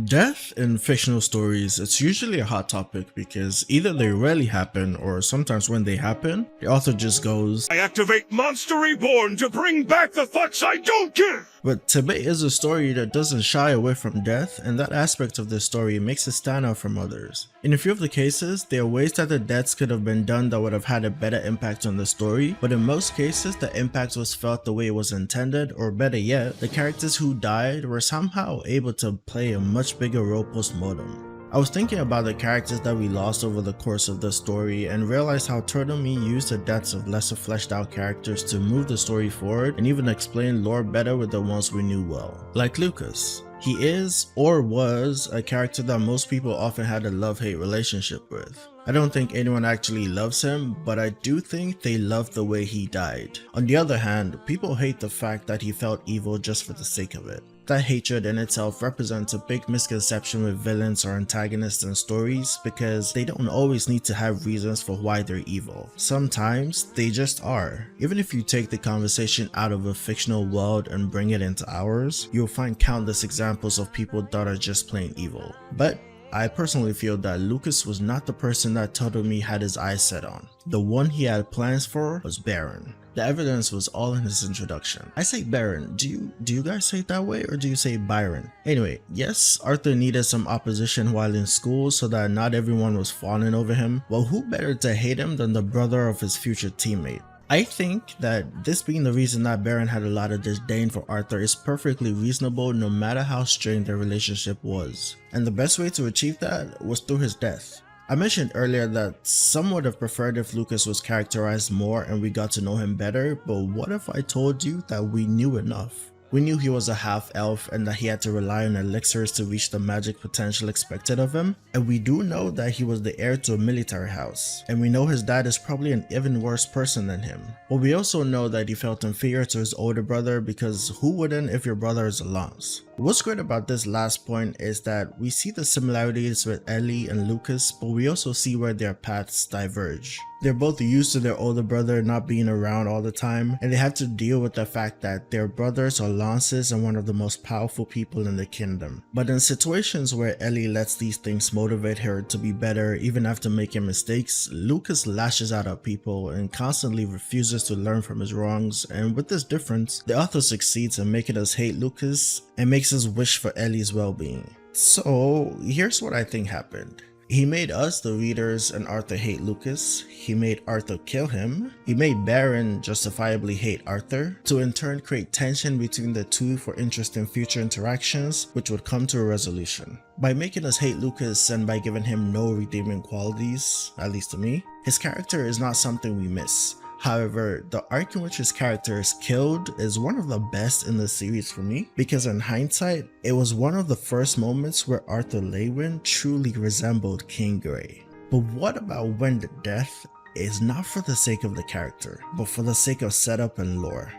Death in fictional stories, it's usually a hot topic because either they rarely happen or sometimes when they happen, the author just goes, I activate Monster Reborn to bring back the fucks I don't give! But Tibet is a story that doesn't shy away from death, and that aspect of the story makes it stand out from others. In a few of the cases, there are ways that the deaths could have been done that would have had a better impact on the story, but in most cases the impact was felt the way it was intended, or better yet, the characters who died were somehow able to play a much bigger role post-mortem. I was thinking about the characters that we lost over the course of the story and realized how Turtle Me used the deaths of lesser fleshed out characters to move the story forward and even explain lore better with the ones we knew well. Like Lucas. He is, or was, a character that most people often had a love-hate relationship with. I don't think anyone actually loves him, but I do think they love the way he died. On the other hand, people hate the fact that he felt evil just for the sake of it. That hatred in itself represents a big misconception with villains or antagonists in stories because they don't always need to have reasons for why they're evil. Sometimes they just are. Even if you take the conversation out of a fictional world and bring it into ours, you'll find countless examples of people that are just plain evil. But I personally feel that Lucas was not the person that Turtle Me had his eyes set on. The one he had plans for was Baron. The evidence was all in his introduction. I say Baron, do you guys say it that way or do you say Byron? Anyway, yes, Arthur needed some opposition while in school so that not everyone was fawning over him. Well, who better to hate him than the brother of his future teammate? I think that this being the reason that Baron had a lot of disdain for Arthur is perfectly reasonable no matter how strained their relationship was. And the best way to achieve that was through his death. I mentioned earlier that some would have preferred if Lucas was characterized more and we got to know him better, but what if I told you that we knew enough? We knew he was a half-elf and that he had to rely on elixirs to reach the magic potential expected of him, and we do know that he was the heir to a military house, and we know his dad is probably an even worse person than him. But we also know that he felt inferior to his older brother because who wouldn't if your brother is a Lance? What's great about this last point is that we see the similarities with Ellie and Lucas, but we also see where their paths diverge. They're both used to their older brother not being around all the time, and they have to deal with the fact that their brothers are lances and one of the most powerful people in the kingdom. But in situations where Ellie lets these things motivate her to be better even after making mistakes, Lucas lashes out at people and constantly refuses to learn from his wrongs, and with this difference, the author succeeds in making us hate Lucas and makes us wish for Ellie's well-being. So here's what I think happened. He made us, the readers, and Arthur hate Lucas. He made Arthur kill him. He made Baron justifiably hate Arthur, to in turn create tension between the two for interesting future interactions, which would come to a resolution. By making us hate Lucas and by giving him no redeeming qualities, at least to me, his character is not something we miss. However, the arc in which his character is killed is one of the best in the series for me, because in hindsight, it was one of the first moments where Arthur Lewin truly resembled King Grey. But what about when the death is not for the sake of the character, but for the sake of setup and lore?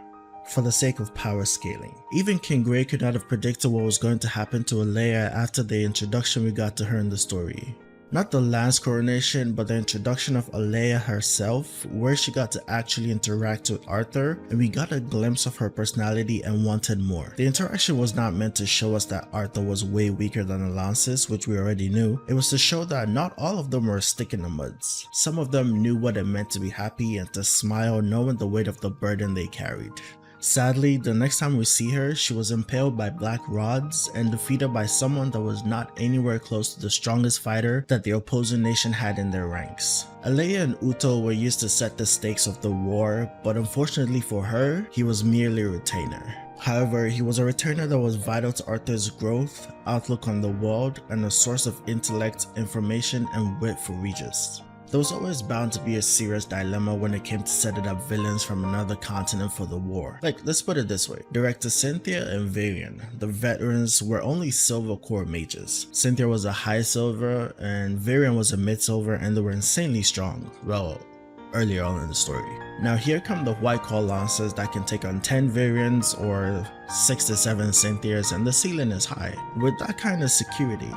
For the sake of power scaling. Even King Grey could not have predicted what was going to happen to Alea after the introduction we got to her in the story. Not the Lance coronation, but the introduction of Alea herself, where she got to actually interact with Arthur, and we got a glimpse of her personality and wanted more. The interaction was not meant to show us that Arthur was way weaker than the Lances, which we already knew. It was to show that not all of them were a stick in the muds. Some of them knew what it meant to be happy and to smile knowing the weight of the burden they carried. Sadly, the next time we see her, she was impaled by black rods and defeated by someone that was not anywhere close to the strongest fighter that the opposing nation had in their ranks. Alea and Uto were used to set the stakes of the war, but unfortunately for her, he was merely a retainer. However, he was a retainer that was vital to Arthur's growth, outlook on the world, and a source of intellect, information, and wit for Regis. There was always bound to be a serious dilemma when it came to setting up villains from another continent for the war. Like, let's put it this way. Director Cynthia and Varian, the veterans, were only silver core mages. Cynthia was a high silver and Varian was a mid silver, and they were insanely strong. Well, earlier on in the story. Now here come the white claw lancers that can take on 10 Varians or 6 to 7 Cynthias, and the ceiling is high. With that kind of security,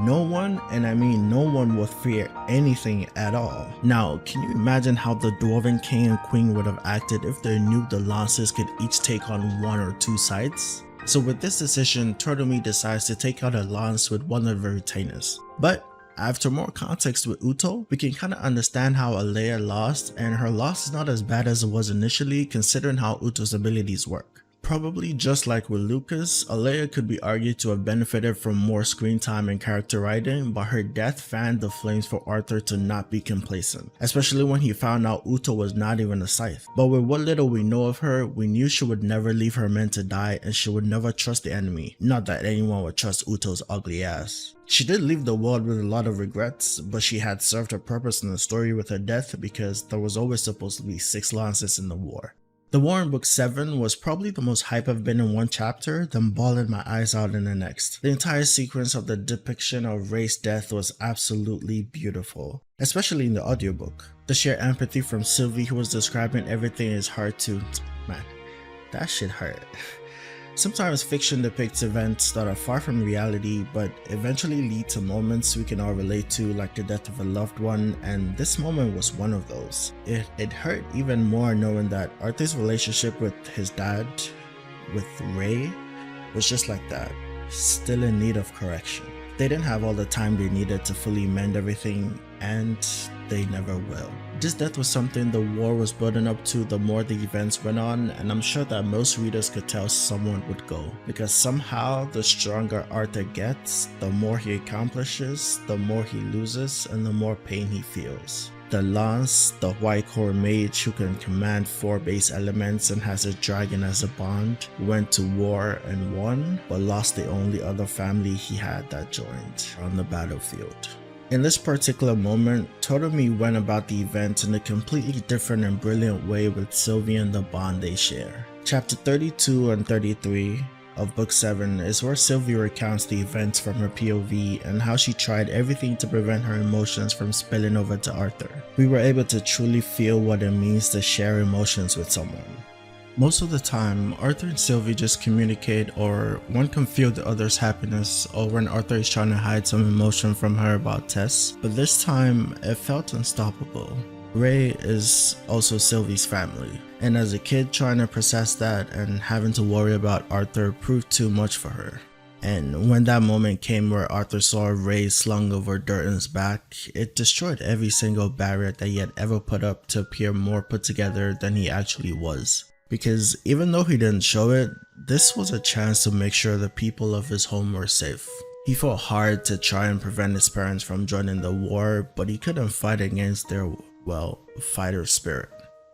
no one, and I mean no one, would fear anything at all. Now, can you imagine how the Dwarven King and Queen would have acted if they knew the Lancers could each take on 1 or 2 sides? So with this decision, Toromi decides to take out a lance with one of her retainers. But after more context with Uto, we can kinda understand how Alea lost, and her loss is not as bad as it was initially considering how Uto's abilities work. Probably just like with Lucas, Alea could be argued to have benefited from more screen time and character writing, but her death fanned the flames for Arthur to not be complacent, especially when he found out Uto was not even a scythe. But with what little we know of her, we knew she would never leave her men to die and she would never trust the enemy, not that anyone would trust Uto's ugly ass. She did leave the world with a lot of regrets, but she had served her purpose in the story with her death because there was always supposed to be 6 lances in the war. The war in book 7 was probably the most hype I've been in one chapter, then bawling my eyes out in the next. The entire sequence of the depiction of Ray's death was absolutely beautiful, especially in the audiobook. The sheer empathy from Sylvie who was describing everything is hard to... man, that shit hurt. Sometimes fiction depicts events that are far from reality but eventually lead to moments we can all relate to, like the death of a loved one, and this moment was one of those. It hurt even more knowing that Arthur's relationship with his dad, with Ray, was just like that, still in need of correction. They didn't have all the time they needed to fully mend everything, and they never will. This death was something the war was building up to the more the events went on, and I'm sure that most readers could tell someone would go, because somehow the stronger Arthur gets, the more he accomplishes, the more he loses, and the more pain he feels. The Lance, the White Core mage who can command 4 base elements and has a dragon as a bond, went to war and won, but lost the only other family he had that joined on the battlefield. In this particular moment, Toromi went about the event in a completely different and brilliant way with Sylvie and the bond they share. Chapter 32 and 33 of book 7 is where Sylvie recounts the events from her POV and how she tried everything to prevent her emotions from spilling over to Arthur. We were able to truly feel what it means to share emotions with someone. Most of the time, Arthur and Sylvie just communicate, or one can feel the other's happiness, or when Arthur is trying to hide some emotion from her about Tess, but this time it felt unstoppable. Ray is also Sylvie's family, and as a kid trying to process that and having to worry about Arthur proved too much for her. And when that moment came where Arthur saw Ray slung over Durden's back, it destroyed every single barrier that he had ever put up to appear more put together than he actually was. Because even though he didn't show it, this was a chance to make sure the people of his home were safe. He fought hard to try and prevent his parents from joining the war, but he couldn't fight against their, well, fighter spirit.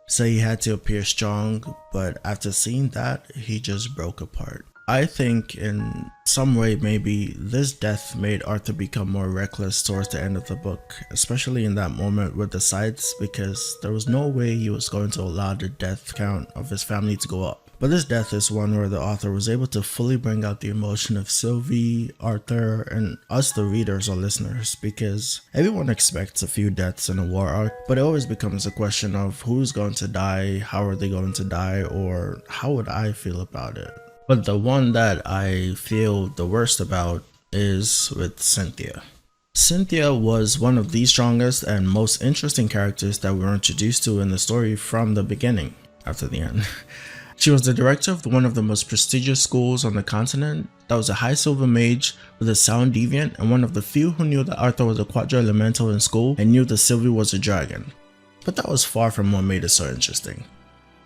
So he had to appear strong, but after seeing that, he just broke apart. I think in some way maybe this death made Arthur become more reckless towards the end of the book, especially in that moment with the scythes, because there was no way he was going to allow the death count of his family to go up. But this death is one where the author was able to fully bring out the emotion of Sylvie, Arthur, and us the readers or listeners, because everyone expects a few deaths in a war arc, but it always becomes a question of who's going to die, how are they going to die, or how would I feel about it. But the one that I feel the worst about is with Cynthia. Cynthia was one of the strongest and most interesting characters that we were introduced to in the story from the beginning, after the end. She was the director of one of the most prestigious schools on the continent, that was a high silver mage with a sound deviant, and one of the few who knew that Arthur was a quadra elemental in school and knew that Sylvie was a dragon. But that was far from what made it so interesting.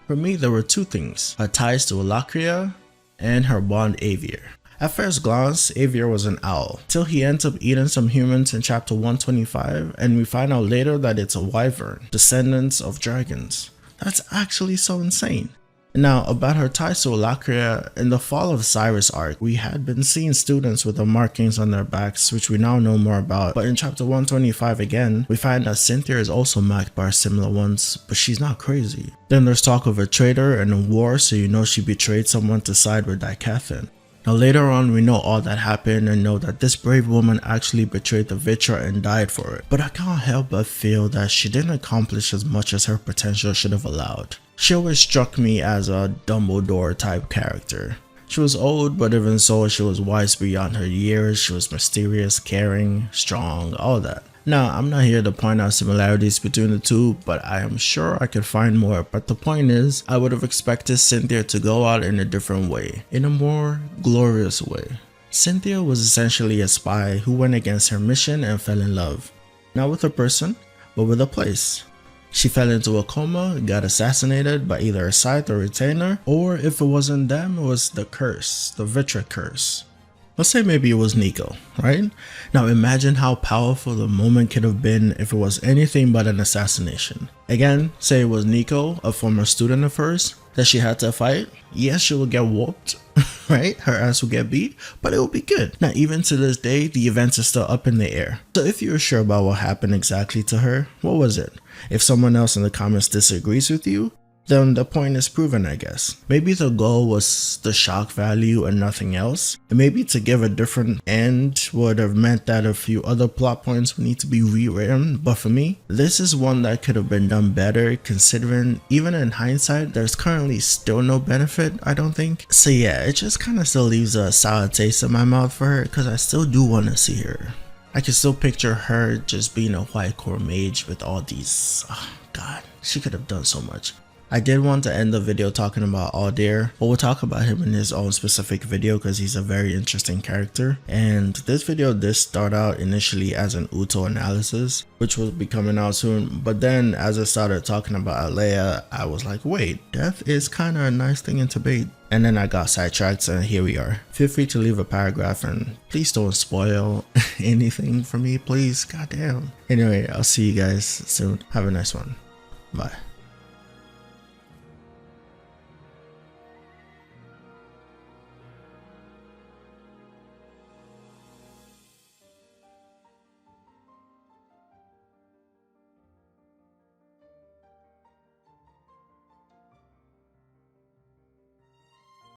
For me, there were 2 things: her ties to Alakria and her bond Avier. At first glance, Avier was an owl, till he ends up eating some humans in chapter 125, and we find out later that it's a wyvern, descendants of dragons. That's actually so insane. Now, about her ties to Alakria, in the Fall of Cyrus arc, we had been seeing students with the markings on their backs, which we now know more about, but in chapter 125 again, we find that Cynthia is also marked by similar ones, but she's not crazy. Then there's talk of a traitor and a war, so you know she betrayed someone to side with Dicathin. Now later on we know all that happened and know that this brave woman actually betrayed the Vitra and died for it, but I can't help but feel that she didn't accomplish as much as her potential should have allowed. She always struck me as a Dumbledore type character. She was old, but even so she was wise beyond her years, she was mysterious, caring, strong, all that. Now, I'm not here to point out similarities between the two, but I am sure I could find more. But the point is, I would have expected Cynthia to go out in a different way, in a more glorious way. Cynthia was essentially a spy who went against her mission and fell in love. Not with a person, but with a place. She fell into a coma, got assassinated by either a scythe or retainer, or if it wasn't them, it was the curse, the Vitra curse. Let's say maybe it was Nico, right? Now imagine how powerful the moment could have been if it was anything but an assassination. Again, say it was Nico, a former student of hers, that she had to fight. Yes, she will get whooped, right? Her ass will get beat, but it will be good. Now even to this day, the events are still up in the air. So if you're sure about what happened exactly to her, what was it? If someone else in the comments disagrees with you, then the point is proven, I guess. Maybe the goal was the shock value and nothing else. And maybe to give a different end would have meant that a few other plot points would need to be rewritten. But for me, this is one that could have been done better, considering even in hindsight, there's currently still no benefit, I don't think. So yeah, it just kind of still leaves a sour taste in my mouth for her, because I still do want to see her. I can still picture her just being a white core mage with all these, oh god, she could have done so much. I did want to end the video talking about Aldair, but we'll talk about him in his own specific video because he's a very interesting character. And this video did start out initially as an Uto analysis, which will be coming out soon. But then as I started talking about Alea, I was like, wait, death is kind of a nice thing in Tibet. And then I got sidetracked and here we are. Feel free to leave a paragraph and please don't spoil anything for me, please. Goddamn. Anyway, I'll see you guys soon. Have a nice one. Bye.